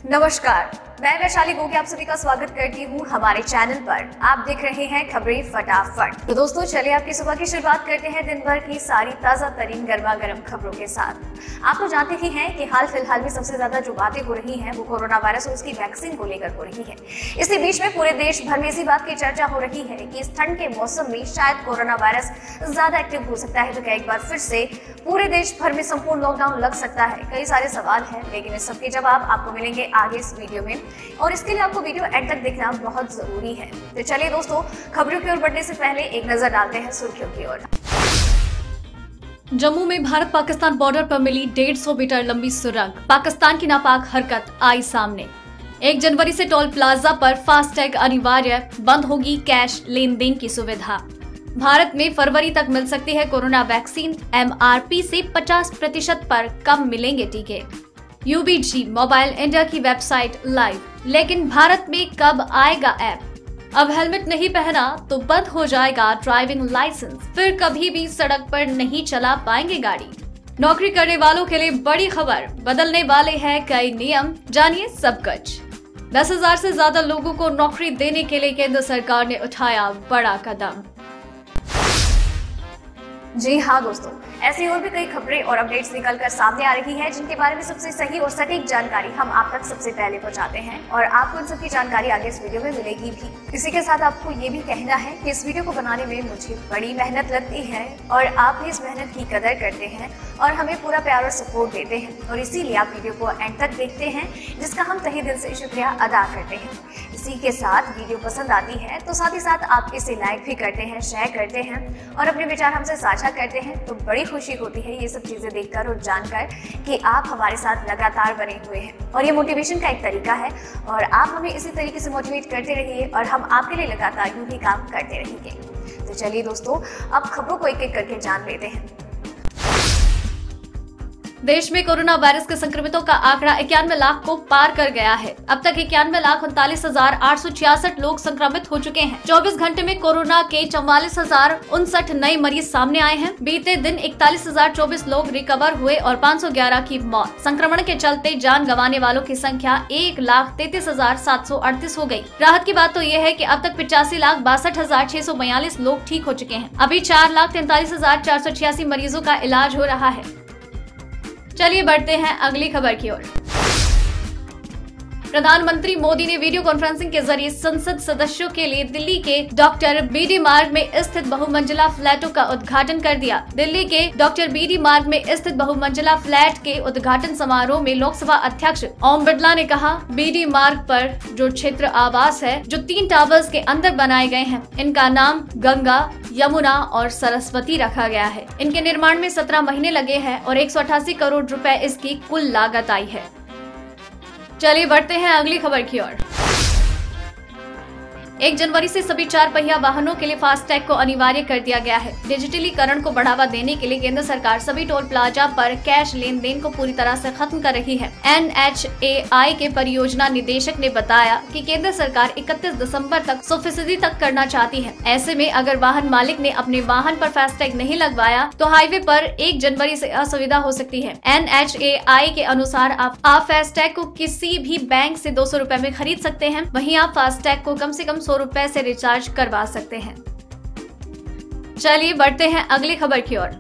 नमस्कार, मैं वैशाली गोगी आप सभी का स्वागत करती हूँ हमारे चैनल पर। आप देख रहे हैं खबरें फटाफट। तो दोस्तों चलिए आपकी सुबह की शुरुआत करते हैं दिन भर की सारी ताजा तरीन गर्मा गर्म खबरों के साथ। आप तो जानते ही हैं कि हाल फिलहाल में सबसे ज्यादा जो बातें हो रही हैं वो कोरोना वायरस और उसकी वैक्सीन को लेकर हो रही है। इसी बीच में पूरे देश भर में इसी बात की चर्चा हो रही है कि इस ठंड के मौसम में शायद कोरोना वायरस ज्यादा एक्टिव हो सकता है, तो क्या एक बार फिर से पूरे देश भर में संपूर्ण लॉकडाउन लग सकता है। कई सारे सवाल हैं, लेकिन इस सबके जवाब आपको मिलेंगे आगे इस वीडियो में, और इसके लिए आपको वीडियो एंड तक देखना बहुत जरूरी है। तो चलिए दोस्तों, खबरों की ओर बढ़ने से पहले एक नजर डालते हैं सुर्खियों की ओर। जम्मू में भारत पाकिस्तान बॉर्डर पर मिली 150 मीटर लंबी सुरंग, पाकिस्तान की नापाक हरकत आई सामने। 1 जनवरी से टोल प्लाजा पर फास्टैग अनिवार्य, बंद होगी कैश लेन देन की सुविधा। भारत में फरवरी तक मिल सकती है कोरोना वैक्सीन, MRP से 50% पर कम मिलेंगे टीके। UBG मोबाइल इंडिया की वेबसाइट लाइव, लेकिन भारत में कब आएगा ऐप? अब हेलमेट नहीं पहना तो बंद हो जाएगा ड्राइविंग लाइसेंस, फिर कभी भी सड़क पर नहीं चला पाएंगे गाड़ी। नौकरी करने वालों के लिए बड़ी खबर, बदलने वाले हैं कई नियम, जानिए सब कुछ। 10,000 से ज्यादा लोगों को नौकरी देने के लिए केंद्र सरकार ने उठाया बड़ा कदम। जी हाँ दोस्तों, ऐसी और भी कई खबरें और अपडेट्स निकल कर सामने आ रही है, जिनके बारे में सबसे सही और सटीक जानकारी हम आप तक सबसे पहले पहुंचाते हैं, और आपको इन सबकी जानकारी आगे इस वीडियो में मिलेगी भी। इसी के साथ आपको ये भी कहना है कि इस वीडियो को बनाने में मुझे बड़ी मेहनत लगती है, और आप भी इस मेहनत की कदर करते हैं और हमें पूरा प्यार और सपोर्ट देते हैं, और इसीलिए आप वीडियो को एंड तक देखते हैं, जिसका हम तहे दिल से शुक्रिया अदा करते हैं। इसी के साथ वीडियो पसंद आती है तो साथ ही साथ आप इसे लाइक भी करते हैं, शेयर करते हैं और अपने विचार हमसे साझा करते हैं, तो बड़ी खुशी होती है ये सब चीजें देखकर और जानकर कि आप हमारे साथ लगातार बने हुए हैं, और ये मोटिवेशन का एक तरीका है, और आप हमें इसी तरीके से मोटिवेट करते रहिए और हम आपके लिए लगातार यूं ही काम करते रहेंगे। तो चलिए दोस्तों, अब खबरों को एक एक करके जान लेते हैं। देश में कोरोना वायरस के संक्रमितों का आंकड़ा 91 लाख को पार कर गया है। अब तक 91,39,866 लोग संक्रमित हो चुके हैं। 24 घंटे में कोरोना के 44,059 नए मरीज सामने आए हैं। बीते दिन 41,024 लोग रिकवर हुए और 511 की मौत। संक्रमण के चलते जान गंवाने वालों की संख्या 1,33,738 हो गई। राहत की बात तो ये है कि अब तक 85,62,642 लोग ठीक हो चुके हैं। अभी 4,43,486 मरीजों का इलाज हो रहा है। चलिए बढ़ते हैं अगली खबर की ओर। प्रधानमंत्री मोदी ने वीडियो कॉन्फ्रेंसिंग के जरिए संसद सदस्यों के लिए दिल्ली के डॉक्टर BD मार्ग में स्थित बहुमंजिला फ्लैटों का उद्घाटन कर दिया। दिल्ली के डॉक्टर BD मार्ग में स्थित बहुमंजिला फ्लैट के उद्घाटन समारोह में लोकसभा अध्यक्ष ओम बिरला ने कहा, BD मार्ग पर जो क्षेत्र आवास है, जो 3 टावर्स के अंदर बनाए गए हैं, इनका नाम गंगा, यमुना और सरस्वती रखा गया है। इनके निर्माण में 17 महीने लगे हैं और 188 करोड़ रुपए इसकी कुल लागत आई है। चलिए बढ़ते हैं अगली खबर की ओर। 1 जनवरी से सभी 4 पहिया वाहनों के लिए फास्टैग को अनिवार्य कर दिया गया है। डिजिटलीकरण को बढ़ावा देने के लिए केंद्र सरकार सभी टोल प्लाजा पर कैश लेन देन को पूरी तरह से खत्म कर रही है। NHAI के परियोजना निदेशक ने बताया कि केंद्र सरकार 31 दिसंबर तक 100% तक करना चाहती है। ऐसे में अगर वाहन मालिक ने अपने वाहन पर फास्टैग नहीं लगवाया तो हाईवे पर 1 जनवरी से असुविधा हो सकती है। NHAI के अनुसार आप फास्टैग को किसी भी बैंक से 200 रुपए में खरीद सकते हैं। वहीं आप फास्टैग को कम से कम 100 रुपए से रिचार्ज करवा सकते हैं। चलिए बढ़ते हैं अगली खबर की ओर।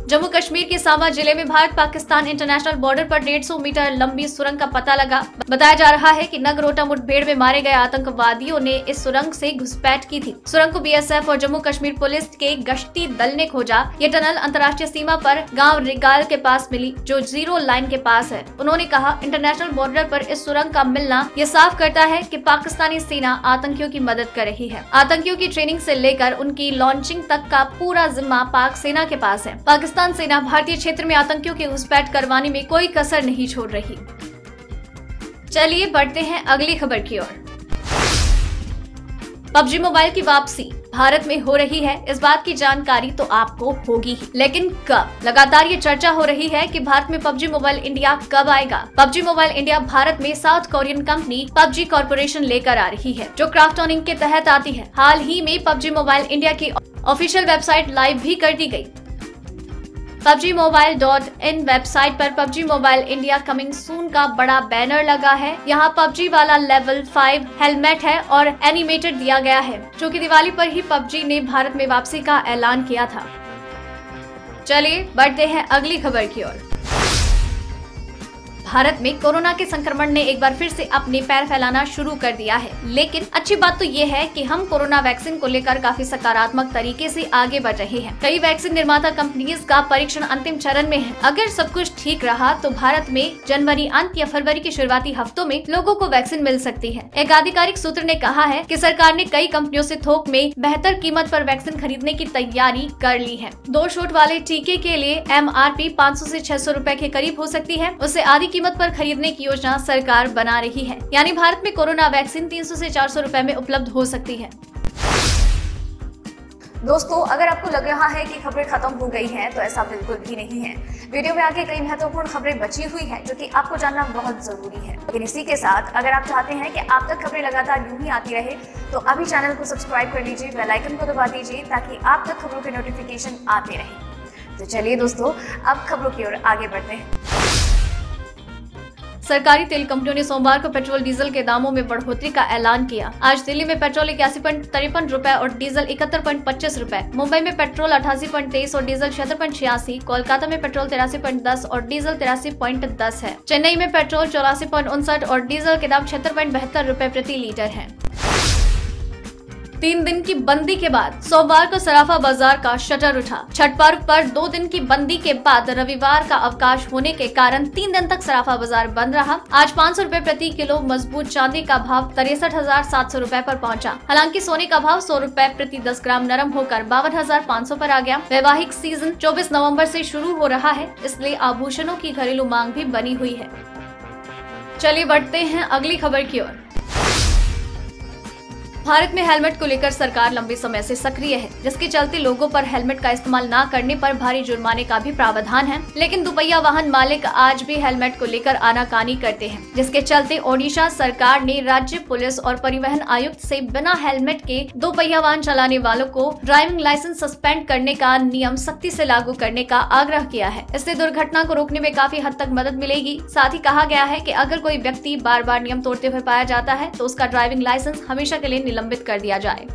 जम्मू कश्मीर के सांबा जिले में भारत पाकिस्तान इंटरनेशनल बॉर्डर पर 150 मीटर लंबी सुरंग का पता लगा। बताया जा रहा है कि नगरोटा मुठभेड़ में मारे गए आतंकवादियों ने इस सुरंग से घुसपैठ की थी। सुरंग को BSF और जम्मू कश्मीर पुलिस के गश्ती दल ने खोजा। ये टनल अंतर्राष्ट्रीय सीमा पर गांव रिगाल के पास मिली, जो 0 लाइन के पास है। उन्होंने कहा, इंटरनेशनल बॉर्डर पर इस सुरंग का मिलना ये साफ करता है कि पाकिस्तानी सेना आतंकियों की मदद कर रही है। आतंकियों की ट्रेनिंग से लेकर उनकी लॉन्चिंग तक का पूरा जिम्मा पाक सेना के पास है। पाकिस्तान सेना भारतीय क्षेत्र में आतंकियों की घुसपैठ करवाने में कोई कसर नहीं छोड़ रही। चलिए बढ़ते हैं अगली खबर की ओर। PUBG मोबाइल की वापसी भारत में हो रही है। इस बात की जानकारी तो आपको होगी ही, लेकिन कब? लगातार ये चर्चा हो रही है कि भारत में PUBG मोबाइल इंडिया कब आएगा। PUBG मोबाइल इंडिया भारत में south Korean company PUBG corporation लेकर आ रही है, जो क्राफ्टोनिंग के तहत आती है। हाल ही में PUBG मोबाइल इंडिया की ऑफिशियल वेबसाइट लाइव भी कर दी गई। PUBGMobile.in वेबसाइट पर PUBG mobile India coming soon का बड़ा बैनर लगा है। यहाँ PUBG वाला लेवल 5 हेलमेट है और एनिमेटेड दिया गया है, जो कि दिवाली पर ही PUBG ने भारत में वापसी का ऐलान किया था। चलिए बढ़ते हैं अगली खबर की ओर। भारत में कोरोना के संक्रमण ने एक बार फिर से अपने पैर फैलाना शुरू कर दिया है, लेकिन अच्छी बात तो ये है कि हम कोरोना वैक्सीन को लेकर काफी सकारात्मक तरीके से आगे बढ़ रहे हैं। कई वैक्सीन निर्माता कंपनीज का परीक्षण अंतिम चरण में है। अगर सब कुछ ठीक रहा तो भारत में जनवरी अंत या फरवरी के शुरुआती हफ्तों में लोगों को वैक्सीन मिल सकती है। एक आधिकारिक सूत्र ने कहा है कि सरकार ने कई कंपनियों से थोक में बेहतर कीमत पर वैक्सीन खरीदने की तैयारी कर ली है। 2 शॉट वाले टीके के लिए MRP 500 से 600 रुपए के करीब हो सकती है। उससे आधी कीमत पर खरीदने की योजना सरकार बना रही है, यानी भारत में कोरोना वैक्सीन 300 से 400 रुपए में उपलब्ध हो सकती है। दोस्तों, अगर आपको लग रहा है कि खबरें खत्म हो गई हैं, तो ऐसा बिल्कुल भी नहीं है। वीडियो में आगे कई महत्वपूर्ण खबरें बची हुई हैं, जो कि आपको जानना बहुत जरूरी है। लेकिन इसी के साथ अगर आप चाहते हैं कि आप तक खबरें लगातार यूं ही आती रहे, तो अभी चैनल को सब्सक्राइब कर लीजिए, बेल आइकन को दबा दीजिए, ताकि आप तक खबरों के नोटिफिकेशन आते रहे। तो चलिए दोस्तों, अब खबरों की ओर आगे बढ़ते हैं। सरकारी तेल कंपनियों ने सोमवार को पेट्रोल डीजल के दामों में बढ़ोतरी का ऐलान किया। आज दिल्ली में पेट्रोल 81.53 रुपए और डीजल 71.25 रुपए, मुंबई में पेट्रोल 88.23 और डीजल 76.86, कोलकाता में पेट्रोल 83.10 और डीजल 83.10 है। चेन्नई में पेट्रोल 84.59 और डीजल के दाम 76.72 रुपए प्रति लीटर है। 3 दिन की बंदी के बाद सोमवार को सराफा बाजार का शटर उठा। छठ पर्व पर 2 दिन की बंदी के बाद रविवार का अवकाश होने के कारण 3 दिन तक सराफा बाजार बंद रहा। आज 500 रुपए प्रति किलो मजबूत चांदी का भाव 63,700 रुपए पर पहुंचा। हालांकि सोने का भाव 100 रुपए प्रति 10 ग्राम नरम होकर 52,500 पर आ गया। वैवाहिक सीजन 24 नवम्बर से शुरू हो रहा है, इसलिए आभूषणों की घरेलू मांग भी बनी हुई है। चलिए बढ़ते हैं अगली खबर की ओर। भारत में हेलमेट को लेकर सरकार लंबे समय से सक्रिय है, जिसके चलते लोगों पर हेलमेट का इस्तेमाल न करने पर भारी जुर्माने का भी प्रावधान है। लेकिन दुपहिया वाहन मालिक आज भी हेलमेट को लेकर आनाकानी करते हैं, जिसके चलते ओडिशा सरकार ने राज्य पुलिस और परिवहन आयुक्त से बिना हेलमेट के दोपहिया वाहन चलाने वालों को ड्राइविंग लाइसेंस सस्पेंड करने का नियम सख्ती से लागू करने का आग्रह किया है। इससे दुर्घटना को रोकने में काफी हद तक मदद मिलेगी। साथ ही कहा गया है कि अगर कोई व्यक्ति बार बार नियम तोड़ते हुए पाया जाता है, तो उसका ड्राइविंग लाइसेंस हमेशा के लिए निलंबित कर दिया जाए।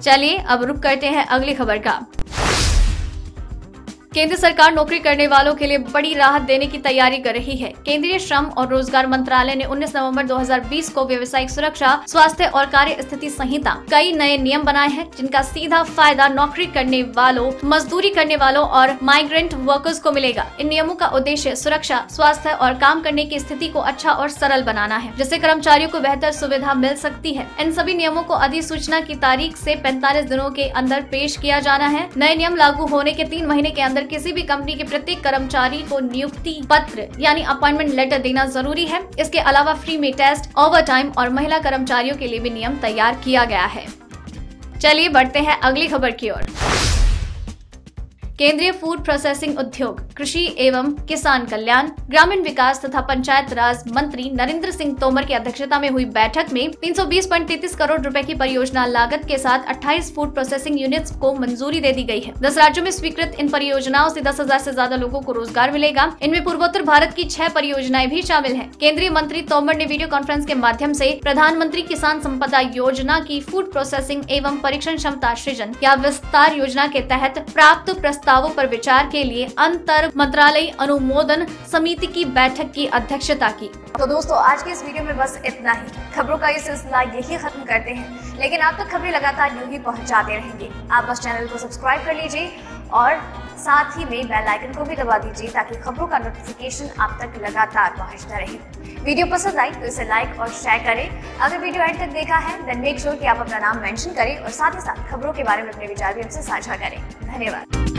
चलिए अब रुक करते हैं अगली खबर का। केंद्र सरकार नौकरी करने वालों के लिए बड़ी राहत देने की तैयारी कर रही है। केंद्रीय श्रम और रोजगार मंत्रालय ने 19 नवंबर 2020 को व्यावसायिक सुरक्षा, स्वास्थ्य और कार्य स्थिति संहिता कई नए नियम बनाए हैं, जिनका सीधा फायदा नौकरी करने वालों, मजदूरी करने वालों और माइग्रेंट वर्कर्स को मिलेगा। इन नियमों का उद्देश्य सुरक्षा, स्वास्थ्य और काम करने की स्थिति को अच्छा और सरल बनाना है, जिससे कर्मचारियों को बेहतर सुविधा मिल सकती है। इन सभी नियमों को अधिसूचना की तारीख से 45 दिनों के अंदर पेश किया जाना है। नए नियम लागू होने के 3 महीने के अंदर किसी भी कंपनी के प्रत्येक कर्मचारी को नियुक्ति पत्र यानी अपॉइंटमेंट लेटर देना जरूरी है। इसके अलावा फ्री में टेस्ट, ओवरटाइम और महिला कर्मचारियों के लिए भी नियम तैयार किया गया है। चलिए बढ़ते हैं अगली खबर की ओर। केंद्रीय फूड प्रोसेसिंग उद्योग, कृषि एवं किसान कल्याण, ग्रामीण विकास तथा पंचायत राज मंत्री नरेंद्र सिंह तोमर की अध्यक्षता में हुई बैठक में 320.33 करोड़ रुपए की परियोजना लागत के साथ 28 फूड प्रोसेसिंग यूनिट्स को मंजूरी दे दी गई है। 10 राज्यों में स्वीकृत इन परियोजनाओं से 10,000 से ज्यादा लोगों को रोजगार मिलेगा। इनमें पूर्वोत्तर भारत की 6 परियोजनाएं भी शामिल है। केंद्रीय मंत्री तोमर ने वीडियो कॉन्फ्रेंस के माध्यम से प्रधानमंत्री किसान संपदा योजना की फूड प्रोसेसिंग एवं परीक्षण क्षमता सृजन या विस्तार योजना के तहत प्राप्त प्रस्तावों पर विचार के लिए अंतर मंत्रालय अनुमोदन समिति की बैठक की अध्यक्षता की। तो दोस्तों, आज के इस वीडियो में बस इतना ही। खबरों का ये सिलसिला यही खत्म करते हैं, लेकिन आप तक खबरें लगातार यूं ही पहुंचाते रहेंगे। आप बस चैनल को सब्सक्राइब कर लीजिए और साथ ही में बेल आइकन को भी दबा दीजिए, ताकि खबरों का नोटिफिकेशन आप तक लगातार पहुंचता रहे। वीडियो पसंद आई तो इसे लाइक और शेयर करें। अगर वीडियो एंड तक देखा है देन मेक श्योर कि आप अपना नाम मेंशन करें और साथ ही साथ खबरों के बारे में अपने विचार भी हमसे साझा करें। धन्यवाद।